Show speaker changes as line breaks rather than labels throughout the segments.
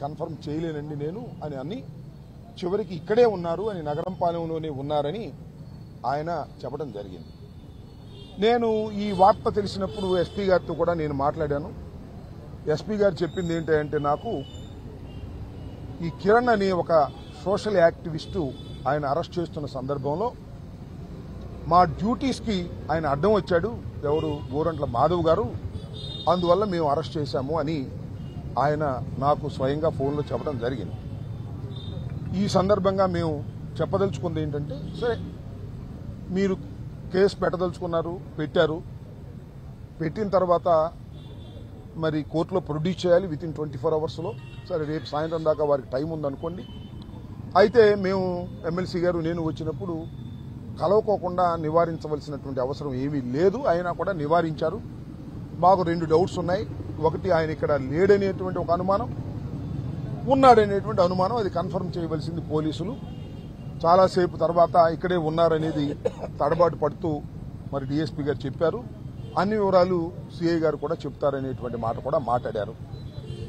Confirm చేయలేనండి నేను అని చివరికి ఇక్కడే ఉన్నారు అని నగరంపాలెంలోనే ఉన్నారని ఆయన చెప్పడం జరిగింది. నేను ఈ వార్త తెలిసినప్పుడు ఎస్పీ గారితో కూడా నేను మాట్లాడాను. ఎస్పీ గారు చెప్పింది ఏంటంటే, నాకు ఈ కిరణ్ అనే ఒక సోషల్ యాక్టివిస్టు ఆయన అరెస్ట్ చేస్తున్న సందర్భంలో మా డ్యూటీస్కి ఆయన అడ్డం వచ్చాడు, ఎవరు గోరంట్ల మాధవ్ గారు, అందువల్ల మేము అరెస్ట్ చేశాము అని ఆయన నాకు స్వయంగా ఫోన్లో చెప్పడం జరిగింది. ఈ సందర్భంగా మేము చెప్పదలుచుకుంది ఏంటంటే, సరే మీరు కేసు పెట్టదలుచుకున్నారు, పెట్టిన తర్వాత మరి కోర్టులో ప్రొడ్యూస్ చేయాలి విత్ ఇన్ 24 అవర్స్లో. సరే రేపు సాయంత్రం దాకా వారికి టైం ఉందనుకోండి. అయితే మేము ఎమ్మెల్సీ గారు నేను వచ్చినప్పుడు కలవకోకుండా నివారించవలసినటువంటి అవసరం ఏమీ లేదు, అయినా కూడా నివారించారు. మాకు 2 డౌట్స్ ఉన్నాయి. ఒకటి, ఆయన ఇక్కడ లేడనేటువంటి ఒక అనుమానం, ఉన్నాడనేటువంటి అనుమానం. అది కన్ఫర్మ్ చేయవలసింది పోలీసులు. చాలాసేపు తర్వాత ఇక్కడే ఉన్నారనేది తడబాటు పడుతూ మరి డీఎస్పీ గారు చెప్పారు. అన్ని వివరాలు సిఐ గారు కూడా చెప్తారనేటువంటి మాట కూడా మాట్లాడారు.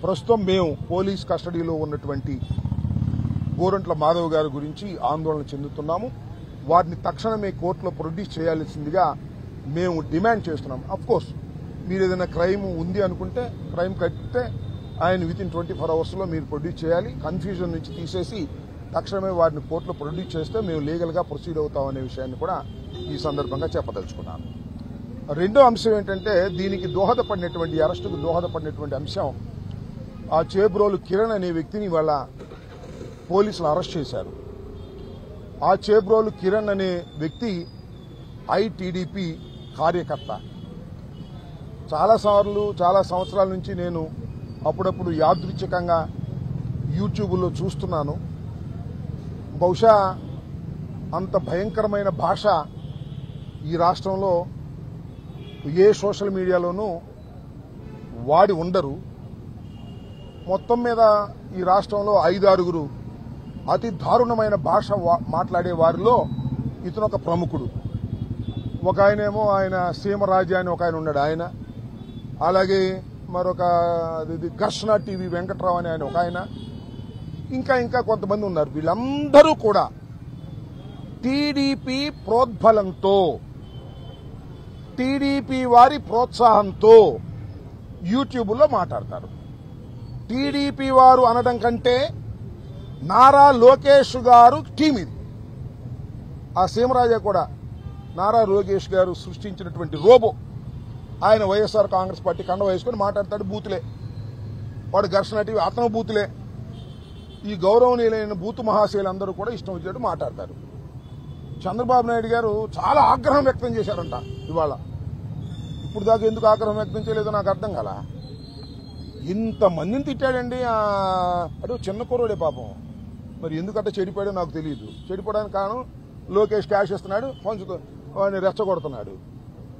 ప్రస్తుతం మేము పోలీస్ కస్టడీలో ఉన్నటువంటి గోరంట్ల మాధవ్ గారి గురించి ఆందోళన చెందుతున్నాము. వారిని తక్షణమే కోర్టులో ప్రొడ్యూస్ చేయాల్సిందిగా మేము డిమాండ్ చేస్తున్నాం. అఫ్కోర్స్ మీరు ఏదైనా క్రైమ్ ఉంది అనుకుంటే, క్రైమ్ కట్టితే ఆయన విత్ ఇన్ 24 అవర్స్లో మీరు ప్రొడ్యూస్ చేయాలి. కన్ఫ్యూజన్ నుంచి తీసేసి తక్షణమే వారిని కోర్టులో ప్రొడ్యూస్ చేస్తే మేము లీగల్గా ప్రొసీడ్ అవుతామనే విషయాన్ని కూడా ఈ సందర్భంగా చెప్పదలుచుకున్నాను. రెండో అంశం ఏంటంటే, దీనికి దోహదపడినటువంటి, అరెస్టుకు దోహదపడినటువంటి అంశం, ఆ చేబ్రోలు కిరణ్ అనే వ్యక్తిని వాళ్ళ పోలీసులు అరెస్ట్ చేశారు. ఆ చేబ్రోలు కిరణ్ అనే వ్యక్తి ఐటీడీపీ కార్యకర్త. చాలా సంవత్సరాల నుంచి నేను అప్పుడప్పుడు యాదృచ్ఛికంగా యూట్యూబ్లో చూస్తున్నాను. బహుశా అంత భయంకరమైన భాష ఈ రాష్ట్రంలో ఏ సోషల్ మీడియాలోనూ వాడి ఉండరు. మొత్తం మీద ఈ రాష్ట్రంలో 5-6 అతి దారుణమైన భాష మాట్లాడే వారిలో ఇతను ఒక ప్రముఖుడు. ఒక ఆయనేమో ఆయన సీమరాజా అని ఒక ఆయన ఉన్నాడు, ఆయన. అలాగే మరొక ఘర్షణ టీవీ వెంకట్రావు అని ఆయన ఒక ఆయన, ఇంకా కొంతమంది ఉన్నారు. వీళ్ళందరూ కూడా టీడీపీ ప్రోద్బలంతో, టీడీపీ వారి ప్రోత్సాహంతో యూట్యూబ్లో మాట్లాడతారు. టీడీపీ వారు అనడం కంటే నారా లోకేష్ గారు టీం ఇది. ఆ సీమరాజా కూడా నారా లోకేష్ గారు సృష్టించినటువంటి రోబో. ఆయన వైఎస్ఆర్ కాంగ్రెస్ పార్టీ కండ వేసుకుని మాట్లాడతాడు, బూతులే. వాడు ఘర్షణ టీవీ, అతను బూతులే. ఈ గౌరవనీయులైన బూతు మహాశయులందరూ కూడా ఇష్టం వచ్చినట్టు మాట్లాడతారు. చంద్రబాబు నాయుడు గారు చాలా ఆగ్రహం వ్యక్తం చేశారంట ఇవాళ. ఇప్పుడు దాకా ఎందుకు ఆగ్రహం వ్యక్తం చేయలేదో నాకు అర్థం కాల. ఇంతమందిని తిట్టాడండి. అటు చిన్న కుర్రోడే పాపం. మరి ఎందుకంటే చెడిపోయాడో నాకు తెలియదు. చెడిపోవడానికి కారణం లోకేష్ క్యాష్ ఇస్తున్నాడు, వాడిని రెచ్చగొడుతున్నాడు.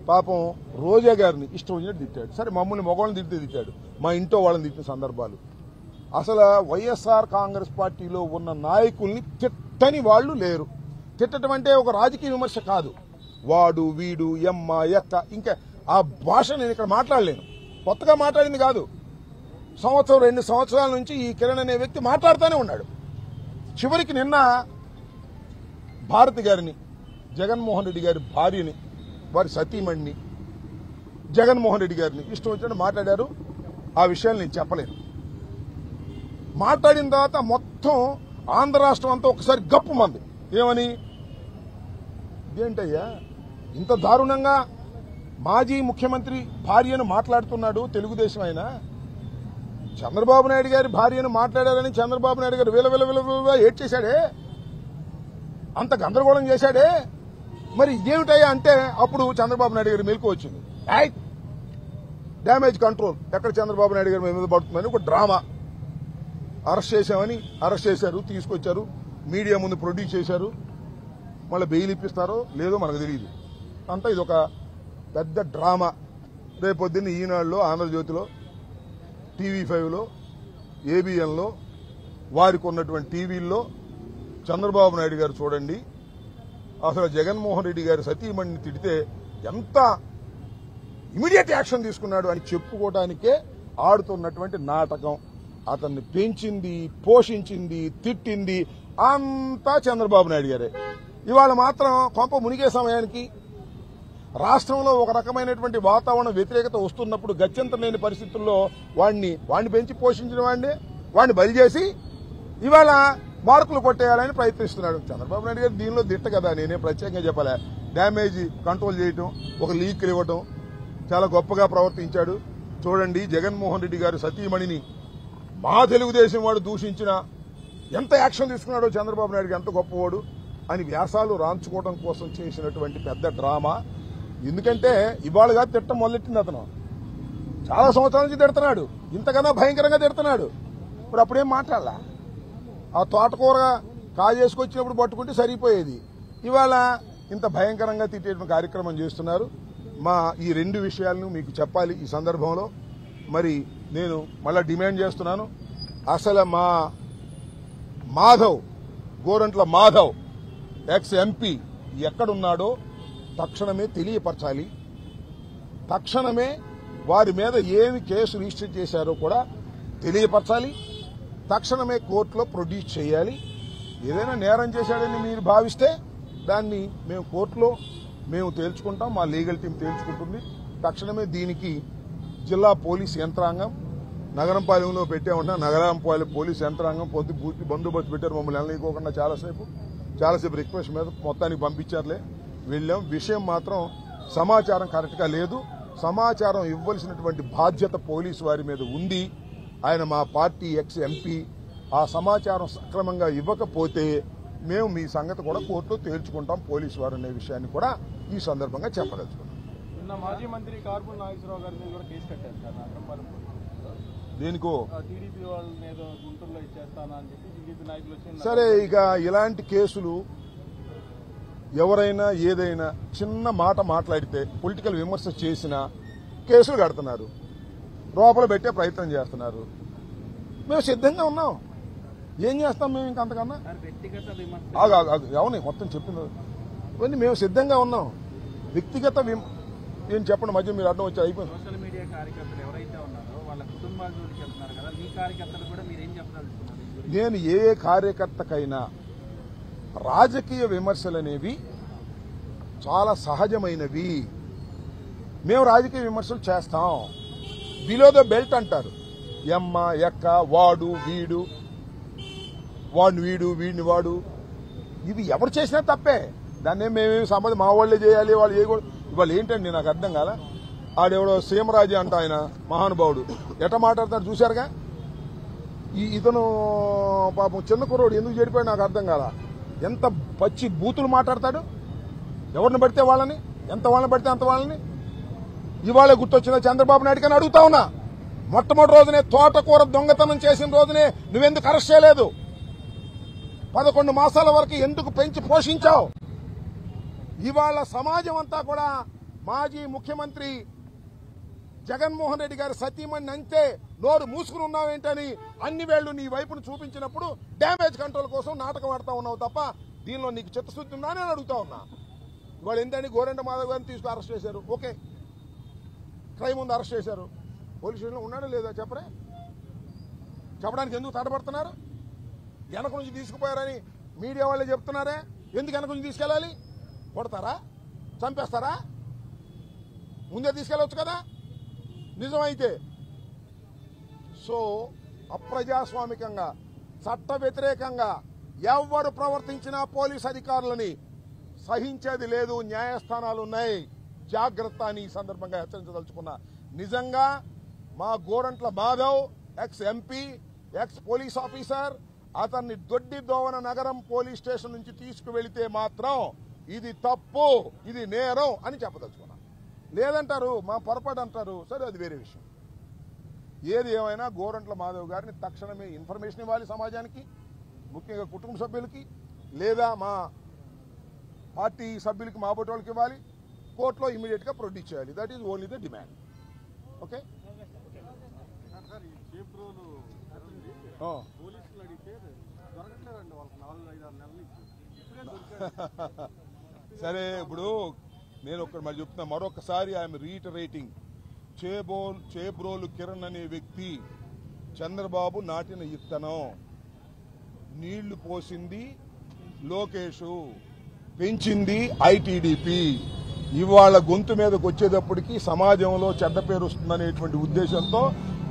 పాపం రోజా గారిని ఇష్టం వచ్చినట్టు తిట్టాడు. సరే మమ్మల్ని మగవాళ్ళని తిట్టాడు, మా ఇంట్లో వాళ్ళని తిట్టిన సందర్భాలు. అసలు వైఎస్ఆర్ కాంగ్రెస్ పార్టీలో ఉన్న నాయకుల్ని తిట్టని వాళ్ళు లేరు. తిట్టడం అంటే ఒక రాజకీయ విమర్శ కాదు. వాడు, వీడు, ఎమ్మ, ఎక్క, ఇంకా ఆ భాష నేను ఇక్కడ మాట్లాడలేను. కొత్తగా మాట్లాడింది కాదు. 1-2 సంవత్సరాల నుంచి ఈ కిరణ్ అనే వ్యక్తి మాట్లాడుతూనే ఉన్నాడు. చివరికి నిన్న భారతి గారిని, జగన్మోహన్ రెడ్డి గారి భార్యని, వారి సతీమణిని, జగన్మోహన్ రెడ్డి గారిని ఇష్టం వచ్చినట్టు మాట్లాడారు. ఆ విషయాలు నేను చెప్పలేను. మాట్లాడిన తర్వాత మొత్తం ఆంధ్ర రాష్ట్రం అంతా ఒకసారి గప్పు మంది. ఏమని, ఇదేంటయ్యా ఇంత దారుణంగా మాజీ ముఖ్యమంత్రి భార్యను మాట్లాడుతున్నాడు తెలుగుదేశం ఆయన. చంద్రబాబు నాయుడు గారి భార్యను మాట్లాడారని చంద్రబాబు నాయుడు గారు విల ఏడ్ చేశాడే, అంత గందరగోళం చేశాడే. మరి ఇదేమిటయ్యా అంటే అప్పుడు చంద్రబాబు నాయుడు గారి మెలకు వచ్చింది. డ్యామేజ్ కంట్రోల్ ఎక్కడ చంద్రబాబు నాయుడు గారి మీద పడుతుందని ఒక డ్రామా. అరెస్ట్ చేశారు, తీసుకొచ్చారు, మీడియా ముందు ప్రొడ్యూస్ చేశారు. మళ్ళీ బెయిల్ ఇప్పిస్తారో లేదో మనకు తెలియదు. అంతా ఇది ఒక పెద్ద డ్రామా. రేపొద్దున్న ఈనాడులో, ఆంధ్రజ్యోతిలో, TV5లో, ABNలో, వారికి ఉన్నటువంటి టీవీల్లో చంద్రబాబు నాయుడు గారు చూడండి, అసలు జగన్మోహన్ రెడ్డి గారి సతీమణిని తిడితే ఎంత ఇమీడియట్ యాక్షన్ తీసుకున్నాడు అని చెప్పుకోవడానికే ఆడుతున్నటువంటి నాటకం. అతన్ని పెంచింది, పోషించింది, తిట్టింది అంతా చంద్రబాబు నాయుడు గారే. ఇవాళ మాత్రం కొంప మునిగే సమయానికి రాష్ట్రంలో ఒక రకమైనటువంటి వాతావరణ వ్యతిరేకత వస్తున్నప్పుడు గత్యంతరం లేని పరిస్థితుల్లో వాడిని పెంచి పోషించిన వాడిని బలి చేసి ఇవాళ మార్కులు కొట్టేయాలని ప్రయత్నిస్తున్నాడు చంద్రబాబు నాయుడు గారు. దీనిలో దిట్ట కదా, నేనే ప్రత్యేకంగా చెప్పలే. డ్యామేజ్ కంట్రోల్ చేయటం, ఒక లీక్లు ఇవ్వటం చాలా గొప్పగా ప్రవర్తించాడు. చూడండి, జగన్మోహన్ రెడ్డి గారు సతీమణిని మా తెలుగుదేశం వాడు దూషించిన ఎంత యాక్షన్ తీసుకున్నాడో చంద్రబాబు నాయుడు ఎంత గొప్పవాడు అని వ్యాసాలు రాంచుకోవడం కోసం చేసినటువంటి పెద్ద డ్రామా. ఎందుకంటే ఇవాళగా తిట్టం మొదలెట్టింది అతను. చాలా సంవత్సరాల నుంచి తిడుతున్నాడు, ఇంతకన్నా భయంకరంగా తిడుతున్నాడు. ఇప్పుడు అప్పుడేం మాట్లాడలా. ఆ తోటకూర కాజేసుకొచ్చినప్పుడు పట్టుకుంటే సరిపోయేది. ఇవాళ ఇంత భయంకరంగా తిట్టేటువంటి కార్యక్రమం చేస్తున్నారు. ఈ రెండు విషయాలను మీకు చెప్పాలి ఈ సందర్భంలో. మరి నేను మళ్ళా డిమాండ్ చేస్తున్నాను, అసలు మా మాధవ్, గోరంట్ల మాధవ్ ఎక్స్ ఎంపీ ఎక్కడున్నాడో తక్షణమే తెలియపరచాలి. తక్షణమే వారి మీద ఏమి కేసు రిజిస్టర్ చేశారో కూడా తెలియపరచాలి. తక్షణమే కోర్టులో ప్రొడ్యూస్ చేయాలి. ఏదైనా నేరం చేశాడని మీరు భావిస్తే దాన్ని మేము కోర్టులో తేల్చుకుంటాం, మా లీగల్ టీం తేల్చుకుంటుంది. తక్షణమే దీనికి జిల్లా పోలీస్ యంత్రాంగం, నగరంపాలెంలో పెట్టామన్నా నగరంపాలెం పోలీస్ యంత్రాంగం పూర్తి బందోబస్తు పెట్టారు. మమ్మల్ని వెళ్ళకోకుండా చాలాసేపు రిక్వెస్ట్ మీద మొత్తానికి పంపించారులే, వెళ్ళాం. విషయం మాత్రం సమాచారం కరెక్ట్గా లేదు. సమాచారం ఇవ్వాల్సినటువంటి బాధ్యత పోలీసు వారి మీద ఉంది. ఆయన మా పార్టీ ఎక్స్ ఎంపీ. ఆ సమాచారం సక్రమంగా ఇవ్వకపోతే మేము మీ సంగతి కూడా కోర్టులో తేల్చుకుంటాం పోలీసు వారు అనే విషయాన్ని కూడా ఈ సందర్భంగా చెప్పదలుచుకున్నాం.
మాజీ మంత్రి కార్బన్ నాగేశ్వరరావు గారి మీద కూడా కేసు కట్టారు సార్ నగరంపాలెం.
దేనికో
టీడీపీ వాళ్ళని ఏదో గుంటూరులో ఇచ్చేస్తానా అని చెప్పి టీడీపీ నాయకులు.
సరే, ఇక ఇలాంటి కేసులు ఎవరైనా ఏదైనా చిన్న మాట మాట్లాడితే పొలిటికల్ విమర్శ చేసినా కేసులు కడుతున్నారు, లోపల పెట్టే ప్రయత్నం చేస్తున్నారు. మేము సిద్ధంగా ఉన్నాం. ఏం చేస్తాం మేము ఇంకంతకన్నా? అవును, మొత్తం చెప్పింది ఇవన్నీ మేము సిద్ధంగా ఉన్నాం. వ్యక్తిగత ఏం చెప్పండి, మధ్య మీరు అడ్డం వచ్చి అయిపోయింది.
సోషల్ మీడియా కార్యకర్తలు ఎవరైతే ఉన్నారో వాళ్ళ కుటుంబాల జోలికి చెప్తున్నారు కదా, మీ కార్యకర్తలు కూడా మీరు ఏం చెప్పదలుచుకున్నారు?
నేను ఏ కార్యకర్తకైనా రాజకీయ విమర్శలు అనేవి చాలా సహజమైనవి. మేము రాజకీయ విమర్శలు చేస్తాం. బిలో ద బెల్ట్ అంటారు. ఎమ్మ ఎక్క, వాడు వీడు, వాడిని వీడు, వీడిని వాడు, ఇవి ఎవరు చేసినా తప్పే. దాన్నే మేమేమి సంబంధం మా వాళ్ళే చేయాలి, వాళ్ళు చేయకూడదు. ఇవాళ ఏంటండి నాకు అర్థం కాల. ఆడెవడో సీమరాజు అంట, ఆయన మహానుభావుడు ఎట మాట్లాడతాడు చూశారుగా. ఇతను పాపం చిన్న కుర్రోడు ఎందుకు చెడిపోయాడు నాకు అర్థం కాల. ఎంత పచ్చి బూతులు మాట్లాడతాడు. ఎవరిని పడితే వాళ్ళని, ఎంత వాళ్ళని పడితే అంత వాళ్ళని. ఇవాళ గుర్తొచ్చిన చంద్రబాబు నాయుడు కానీ అడుగుతా ఉన్నా, మొట్టమొదటి రోజునే తోటకూర దొంగతనం చేసిన రోజునే నువ్వెందుకు అరెస్ట్ చేయలేదు? 11 మాసాల వరకు ఎందుకు పెంచి పోషించావు? ఇవాళ సమాజం అంతా కూడా మాజీ ముఖ్యమంత్రి జగన్మోహన్ రెడ్డి గారి సతీమణి అంతే నోరు మూసుకుని ఉన్నావేంటని అన్ని వేళ్లు నీ వైపును చూపించినప్పుడు డ్యామేజ్ కంట్రోల్ కోసం నాటకం ఆడుతా ఉన్నావు తప్ప దీనిలో నీకు చిత్తశుద్ధి ఉందా అని అడుగుతా ఉన్నా. ఇవాళ ఏంటని గోరంట మాధవ్ గారిని తీసుకు అరెస్ట్ చేశారు. ఓకే, క్రైమ్ ఉంది, అరెస్ట్ చేశారు. పోలీస్ స్టేషన్లో ఉన్నాడో లేదా చెప్పరే? చెప్పడానికి ఎందుకు తడబడుతున్నారు? వెనక నుంచి తీసుకుపోయారని మీడియా వాళ్ళే చెప్తున్నారే. ఎందుకు వెనక నుంచి తీసుకెళ్ళాలి? కొడతారా? చంపేస్తారా? ముందే తీసుకెళ్ళవచ్చు కదా నిజమైతే. సో అప్రజాస్వామికంగా, చట్ట వ్యతిరేకంగా ఎవరు ప్రవర్తించినా పోలీస్ అధికారులని సహించేది లేదు. న్యాయస్థానాలు ఉన్నాయి, జాగ్రత్త అని ఈ సందర్భంగా హెచ్చరించదలుచుకున్నా. నిజంగా మా Gorantla Madhav ex MP, X police officer, అతన్ని దొడ్డి దోవన నగరం పోలీస్ స్టేషన్ నుంచి తీసుకువెళితే మాత్రం ఇది తప్పు, ఇది నేరం అని చెప్పదలుచుకున్నా. లేదంటారు మా పొరపాటు అంటారు, సరే అది వేరే విషయం. ఏది ఏమైనా గోరంట్ల మాధవ్ గారిని తక్షణమే ఇన్ఫర్మేషన్ ఇవ్వాలి సమాజానికి, ముఖ్యంగా కుటుంబ సభ్యులకి, లేదా మా పార్టీ సభ్యులకి, మా బోటి వాళ్ళకి ఇవ్వాలి. కోర్టులో ఇమీడియట్ గా ప్రొడ్యూస్ చేయాలి. That is only the demand. Okay, సరే. ఇప్పుడు నేను మరి చెప్తున్నా మరొకసారి, ఐఎమ్ రీటరేటింగ్, చేబ్రోలు కిరణ్ అనే వ్యక్తి చంద్రబాబు నాటిన ఇత్తనం, నీళ్లు పోసింది లోకేషు, పెంచింది ఐటీడీపీ. ఇవాళ గొంతు మీదకి వచ్చేటప్పటికి సమాజంలో చెడ్డ పేరు వస్తుందనేటువంటి ఉద్దేశంతో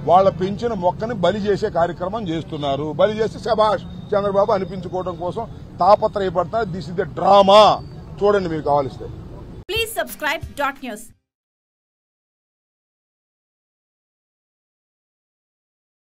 వాళ్ళ పెంచిన మొక్కని బలి చేసే కార్యక్రమం చేస్తున్నారు. బలి చేసి శభాష్ చంద్రబాబు అనిపించుకోవడం కోసం తాపత్రయపడతారు. This is the drama. చూడండి మీరు కావాలిస్తే.
Please subscribe .news.